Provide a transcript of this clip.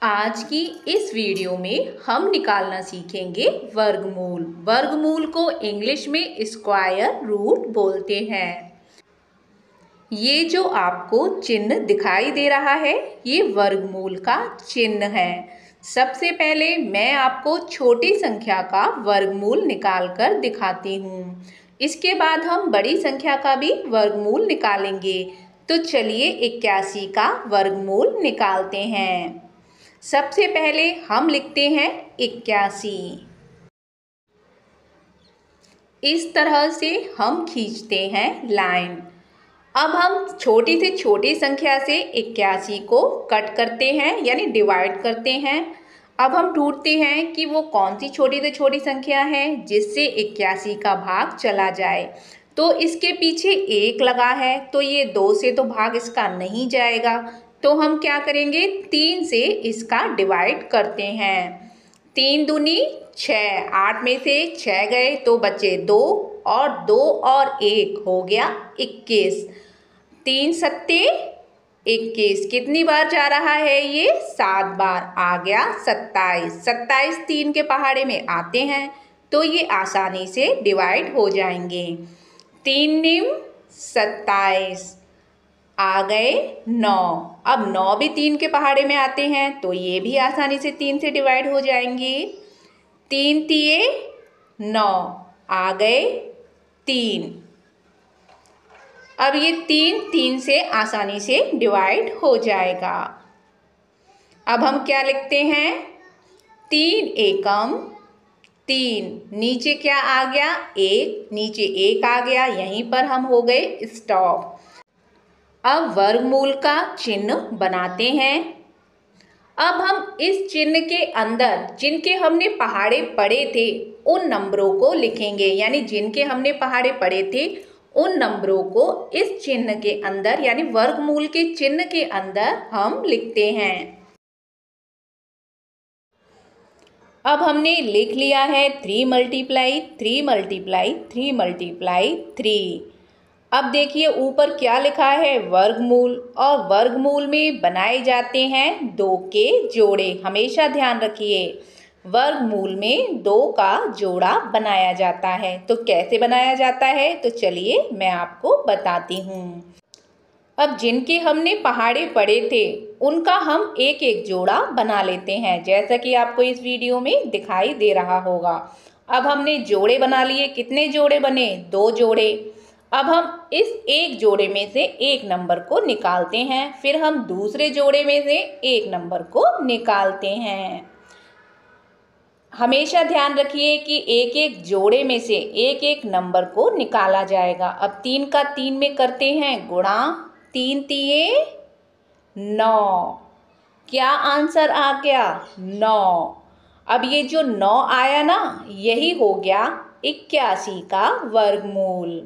आज की इस वीडियो में हम निकालना सीखेंगे वर्गमूल। वर्गमूल को इंग्लिश में स्क्वायर रूट बोलते हैं। ये जो आपको चिन्ह दिखाई दे रहा है, ये वर्गमूल का चिन्ह है। सबसे पहले मैं आपको छोटी संख्या का वर्गमूल निकाल कर दिखाती हूँ। इसके बाद हम बड़ी संख्या का भी वर्गमूल निकालेंगे। तो चलिए 81 का वर्गमूल निकालते हैं। सबसे पहले हम लिखते हैं 81। इस तरह से हम खींचते हैं लाइन। अब हम छोटी से छोटी संख्या से 81 को कट करते हैं, यानी डिवाइड करते हैं। अब हम ढूंढते हैं कि वो कौन सी छोटी से छोटी संख्या है जिससे 81 का भाग चला जाए। तो इसके पीछे 1 लगा है, तो ये 2 से तो भाग इसका नहीं जाएगा। तो हम क्या करेंगे, 3 से इसका डिवाइड करते हैं। 3 दूनी 6, 8 में से 6 गए तो बचे 2 और 2 और 1 हो गया 21। 3 सत्ते 21। कितनी बार जा रहा है ये? 7 बार। आ गया 27। 27 3 के पहाड़े में आते हैं तो ये आसानी से डिवाइड हो जाएंगे। 3 निम 27, आ गए 9। अब 9 भी 3 के पहाड़े में आते हैं तो ये भी आसानी से 3 से डिवाइड हो जाएंगे। 3 तिये 9, आ गए 3। अब ये 3 से आसानी से डिवाइड हो जाएगा। अब हम क्या लिखते हैं, 3 एकम 3। नीचे क्या आ गया? 1। नीचे 1 आ गया, यहीं पर हम हो गए स्टॉप। अब वर्गमूल का चिन्ह बनाते हैं। अब हम इस चिन्ह के अंदर जिनके हमने पहाड़े पढ़े थे उन नंबरों को लिखेंगे, यानी जिनके हमने पहाड़े पढ़े थे उन नंबरों को इस चिन्ह के अंदर, यानी वर्गमूल के चिन्ह के अंदर हम लिखते हैं। अब हमने लिख लिया है 3 मल्टीप्लाई 3 मल्टीप्लाई 3 मल्टीप्लाई 3। अब देखिए ऊपर क्या लिखा है, वर्गमूल। और वर्गमूल में बनाए जाते हैं 2 के जोड़े। हमेशा ध्यान रखिए, वर्गमूल में 2 का जोड़ा बनाया जाता है। तो कैसे बनाया जाता है, तो चलिए मैं आपको बताती हूँ। अब जिनके हमने पहाड़े पढ़े थे उनका हम एक एक जोड़ा बना लेते हैं, जैसा कि आपको इस वीडियो में दिखाई दे रहा होगा। अब हमने जोड़े बना लिए। कितने जोड़े बने? 2 जोड़े। अब हम इस एक जोड़े में से एक नंबर को निकालते हैं, फिर हम दूसरे जोड़े में से एक नंबर को निकालते हैं। हमेशा ध्यान रखिए कि एक एक जोड़े में से एक एक नंबर को निकाला जाएगा। अब 3 का 3 में करते हैं गुणा। 3 तिये 9। क्या आंसर आ गया? 9। अब ये जो 9 आया ना, यही हो गया 81 का वर्गमूल।